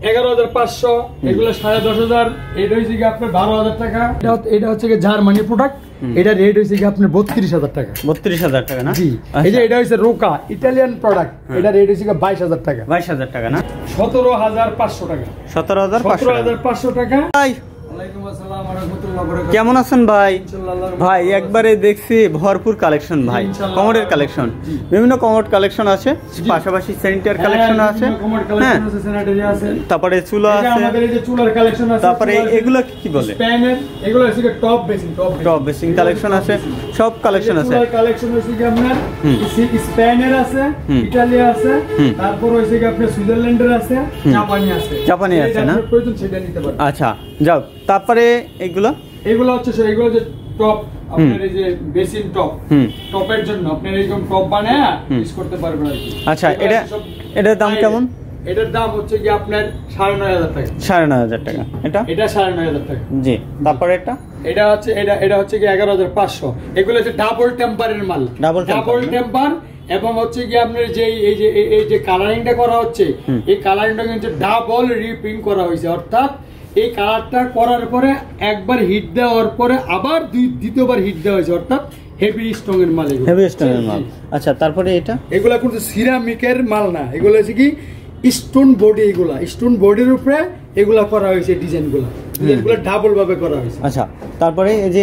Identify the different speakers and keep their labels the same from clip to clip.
Speaker 1: 11,500, এগুলো 10,500, এটা হচ্ছে কি আপনার 12,000 টাকা। এটা হচ্ছে কি জার্মানি প্রোডাক্ট, এটা রেট হচ্ছে কি আপনার 32,000 টাকা।
Speaker 2: 32,000 টাকা না?
Speaker 1: জি। এই যে এটা হচ্ছে রোকা ইটালিয়ান প্রোডাক্ট, এটা রেট হচ্ছে কি 22,000 টাকা।
Speaker 2: 22,000 টাকা না?
Speaker 1: 17,500 টাকা।
Speaker 2: 17,500
Speaker 1: টাকা।
Speaker 2: কেমন আছেন ভাই? ভাই একবারে দেখছি ভরপুর কালেকশন ভাই, কমোডের কালেকশন, বিভিন্ন কমোড কালেকশন আছে, পাশাপাশি স্যানিটারি কালেকশন আছে, হ্যাঁ, তারপরে চুলা আছে, তারপরে এগুলো কি বলে,
Speaker 1: এগুলো হচ্ছে টপ বেসিং
Speaker 2: কালেকশন আছে, সব কালেকশন আছে।
Speaker 1: কালেকশন হচ্ছে কি আপনার স্পেনের আছে, ইতালি আছে, তারপর হচ্ছে কি আপনার সুইজারল্যান্ডের আছে, জাপানি আছে না? প্রয়োজন সেটা নিতে পারেন।
Speaker 2: আচ্ছা যাও, তারপরে এগুলো
Speaker 1: হচ্ছে এগুলো যে টপ আপনার এই যে বেসিন টপের জন্য আপনি এরকম টপ বানায় ইউজ করতে পারবেন আর কি।
Speaker 2: আচ্ছা এটার দাম কেমন?
Speaker 1: এটার দাম হচ্ছে কি আপনার 9,500 টাকা।
Speaker 2: 9,500 টাকা। এটা
Speaker 1: 9,500 টাকা।
Speaker 2: জি। তারপরে এটা
Speaker 1: হচ্ছে কি 11,500। এগুলো হচ্ছে ডাবল টেম্পারের মাল, ডাবল টেম্পার, এবং হচ্ছে কি আপনার যে এই যে কালারিংটা করা হচ্ছে, এই কালারিংটা কিন্তু ডাবল রিপিং করা হয়েছে, অর্থাৎ এই কালারটা করার পরে একবার হিট দেওয়ার পরে আবার দ্বিতীয়বার হিট দেওয়া হয়েছে, অর্থাৎ হেভি স্ট্রং এর মাল।
Speaker 2: হেভি স্ট্রং এর মাল। আচ্ছা তারপরে
Speaker 1: এগুলা কিন্তু সিরামিকের মাল না, এগুলো হচ্ছে কি স্টোন বডি, এগুলা স্টোন বডির উপরে এগুলা করা হয়েছে, ডিজাইনগুলো ডাবল ভাবে করা হয়েছে।
Speaker 2: আচ্ছা তারপরে এই যে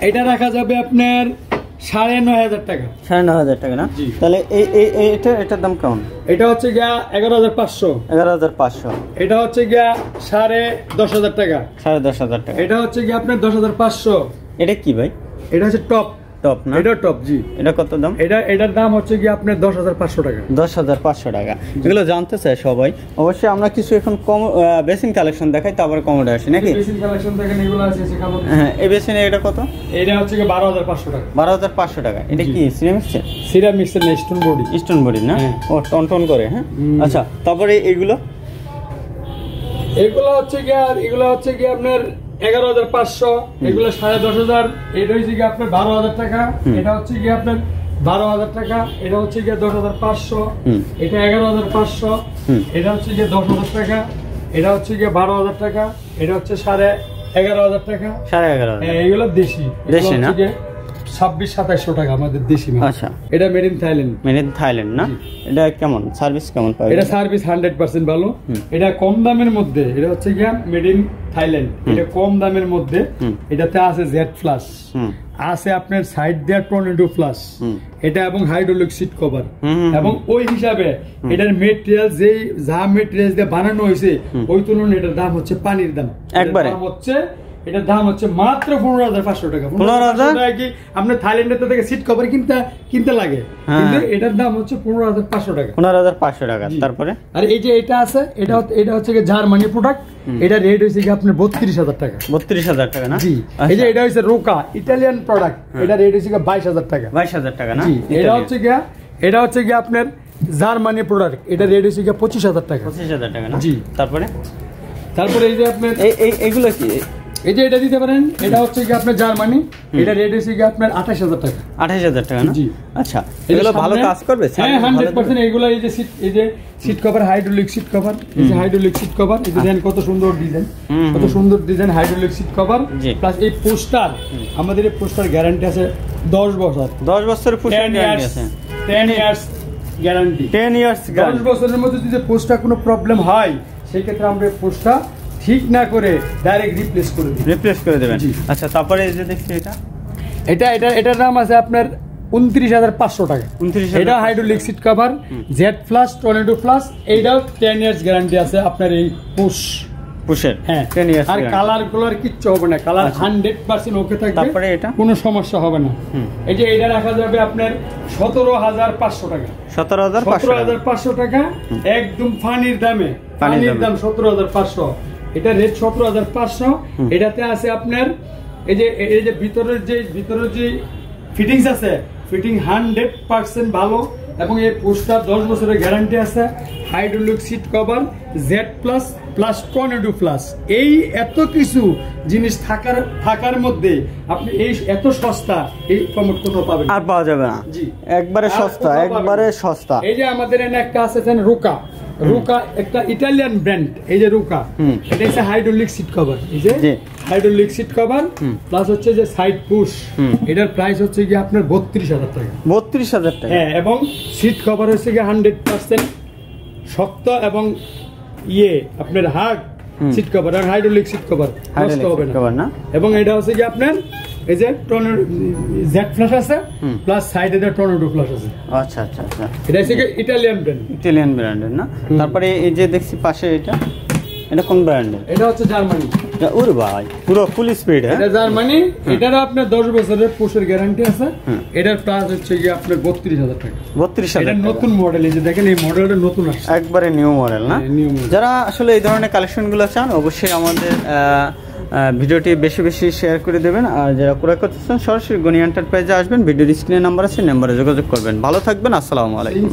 Speaker 2: এটা
Speaker 1: রাখা যাবে আপনার 9,500 টাকা।
Speaker 2: 9,500 টাকা না? তাহলে এটার দাম কেমন?
Speaker 1: এটা হচ্ছে গিয়া 11,500।
Speaker 2: 11,500।
Speaker 1: এটা হচ্ছে গিয়া 10,500 টাকা।
Speaker 2: 10,500 টাকা।
Speaker 1: এটা হচ্ছে গিয়া আপনার 10,500।
Speaker 2: এটা কি ভাই?
Speaker 1: এটা হচ্ছে টপ না? এটা টপ। জি। এটা
Speaker 2: কত দাম?
Speaker 1: এটার দাম হচ্ছে কি আপনার 10,500 টাকা।
Speaker 2: 10,500 টাকা। এগুলো জানতে চাই সবাই। অবশ্যই আমরা কিছু এখন কম বেসিন কালেকশন দেখাই, তারপরে কমোডে আসি নাকি?
Speaker 1: বেসিন কালেকশন দেখেন, এগুলো আছে সেখানে।
Speaker 2: হ্যাঁ, এই বেসিনে এটা কত?
Speaker 1: এটা হচ্ছে কি 12,500 টাকা।
Speaker 2: 12,500 টাকা। এটা কি সিরামিক্সের?
Speaker 1: সিরামিক্সের না, স্টোন বডি
Speaker 2: না? ও টন করে। হ্যাঁ। আচ্ছা তারপরে এগুলো
Speaker 1: হচ্ছে কি আপনার 11,500, এগুলো 10,500, এটা হচ্ছে কি আপনার 12,000 টাকা। এটা হচ্ছে কি আপনার 12,000 টাকা। এটা হচ্ছে কি 10,500। এটা 11,500। এটা হচ্ছে কি 10,000 টাকা। এটা হচ্ছে কি 12,000 টাকা। এটা হচ্ছে 11,500 টাকা।
Speaker 2: 11,500।
Speaker 1: এগুলো দেশি না? 26-2700 টাকা আমাদের দেশি মাল।
Speaker 2: আচ্ছা,
Speaker 1: এটা মেড ইন
Speaker 2: থাইল্যান্ড না? এটা কেমন সার্ভিস কেমন পাবে?
Speaker 1: এটা সার্ভিস 100% ভালো। এটা কম দামের মধ্যে, এটা হচ্ছে কি মেড ইন থাইল্যান্ড। এটা কম দামের মধ্যে, এটাতে আছে জেড প্লাস, আছে আপনার সাইড দেয়ার টর্নেডো প্লাস, এটা এবং হাইড্রোলিক সিট কভার, এবং ওই হিসাবে এটার মেটেরিয়াল যা মেটেরিয়াল দিয়ে বানানো হয়েছে ওই তুলনায় এটার দাম হচ্ছে পানির দাম। একবারে এটার দাম হচ্ছে মাত্র 15,500 টাকা। 15,000 টাকা কি আপনার থাইল্যান্ডের থেকে সিট কভার কিনতে লাগে, কিন্তু এটার দাম হচ্ছে 15,500 টাকা।
Speaker 2: 15,500 টাকা। তারপরে আর
Speaker 1: এই যে এটা আছে, এটা হচ্ছে কি জার্মানি প্রোডাক্ট, এটা রেট হচ্ছে কি আপনার 32,000 টাকা।
Speaker 2: 32,000 টাকা না?
Speaker 1: জি। এই যে এটা হচ্ছে রোকা ইটালিয়ান প্রোডাক্ট, এটা রেট হচ্ছে কি 22,000 টাকা।
Speaker 2: 22,000 টাকা না?
Speaker 1: এটা হচ্ছে কি আপনার জার্মানি প্রোডাক্ট, এটা রেট হচ্ছে কি 25,000 টাকা।
Speaker 2: 25,000 টাকা না?
Speaker 1: জি। তারপরে এই যে আপনার
Speaker 2: এইগুলো কি,
Speaker 1: এই যে এটা দিতে পারেন, এটা হচ্ছে কি আপনার জার্মানি, এটা রেট হচ্ছে কি আপনার 28,000 টাকা।
Speaker 2: 28,000 টাকা না?
Speaker 1: জি।
Speaker 2: আচ্ছা, এগুলো ভালো কাজ করবে?
Speaker 1: হ্যাঁ, 100%। এগুলো এই যে seat cover, hydraulic seat cover, এই যে হাইড্রোলিক সিট কভার, এই দেখেন কত সুন্দর design, hydraulic seat cover plus এই পোস্টার। আমাদের এই পোস্টার গ্যারান্টি আছে 10 বছর।
Speaker 2: 10 বছরের পোস্টার গ্যারান্টি আছে।
Speaker 1: 10 ইয়ার্স গ্যারান্টি।
Speaker 2: 10 years guarantee.
Speaker 1: 10 বছরের মধ্যে যদি পোস্টার কোনো প্রবলেম হয়, সেই ক্ষেত্রে আমরা পোস্টার ঠিক না করে ডাইরেক্ট রিপ্লেস করে দেবেন।
Speaker 2: আচ্ছা তারপরে এই যে দেখছি
Speaker 1: এটার দাম আছে আপনার 29,500 টাকা। এটা hydraulic seat cover, Z plus, tornado plus, এইটাও 10 ইয়ার্স গ্যারান্টি আছে আপনার এই পুশের। হ্যাঁ, 10 ইয়ার্স। আর কালার কিচ্ছু হবে না, কালার 100% ওকে থাকবে।
Speaker 2: তারপরে এটা কোনো সমস্যা হবে না।
Speaker 1: এই যে এটা রাখা যাবে আপনার 17,500 টাকা। 17,500 টাকা একদম পানির দাম 17,500। এটা রেট 17,500। এটাতে আছে আপনার এই যে ভিতরের যে ফিটিংস আছে, ফিটিং 100% ভালো, এবং এই পোস্টার 10 বছরের গ্যারান্টি আছে। Hydraulic seat cover, Z plus plus tornado plus, এই এত কিছু জিনিস থাকার মধ্যে আপনি এই এত সস্তা এই কমোড কোথাও পাবেন
Speaker 2: আর পাওয়া যাবে না। জি, একবারে সস্তা। এই যে
Speaker 1: আমাদের এখানে একটা আছে রোকা রুকা একটা ইটালিয়ান ব্র্যান্ড, এই যে রুকা, এটা হচ্ছে হাইড্রোলিক সিট কভার, এই যে হাইড্রোলিক সিট কভার প্লাস হচ্ছে যে সাইড পুশ, এটার প্রাইস হচ্ছে কি আপনার 32,000 টাকা।
Speaker 2: 32,000 টাকা।
Speaker 1: হ্যাঁ, এবং সিট কভার হচ্ছে কি 100% শক্ত এবং আপনার হার্ড সিট কভার, আর হাইড্রোলিক সিট কভার নষ্ট হবে না। এবং এটা হচ্ছে কি আপনার এই যে টর্নেডো জেড ফ্ল্যাশ আছে, প্লাস সাইডে একটা টর্নেডো ফ্ল্যাশ আছে।
Speaker 2: আচ্ছা আচ্ছা আচ্ছা,
Speaker 1: এটা হচ্ছে কি ইটালিয়ান
Speaker 2: ব্র্যান্ডের না? তারপরে এই যে দেখছি পাশে এটা কোন ব্র্যান্ডের?
Speaker 1: এটা হচ্ছে জার্মানি।
Speaker 2: ওরে ভাই, পুরো ফুল স্পিড।
Speaker 1: এটা জার্মানি, এটার আপনার 10 বছরের পুশের গ্যারান্টি আছে। এটার প্রাইস হচ্ছে কি আপনার 32,000 টাকা।
Speaker 2: 32,000।
Speaker 1: এটা নতুন মডেল, এই যে দেখেন এই মডেলটা নতুন আসছে,
Speaker 2: একবারে নিউ মডেল না? যারা আসলে এই ধরনের কালেকশনগুলো চান অবশ্যই আমাদের ভিডিওটি বেশি বেশি শেয়ার করে দেবেন। আর যারা ক্রয় করতে চান সরাসরি গনি এন্টারপ্রাইজে আসবেন, ভিডিওর স্ক্রিনে নাম্বার আছে, নাম্বারে যোগাযোগ করবেন। ভালো থাকবেন, আসসালামু আলাইকুম।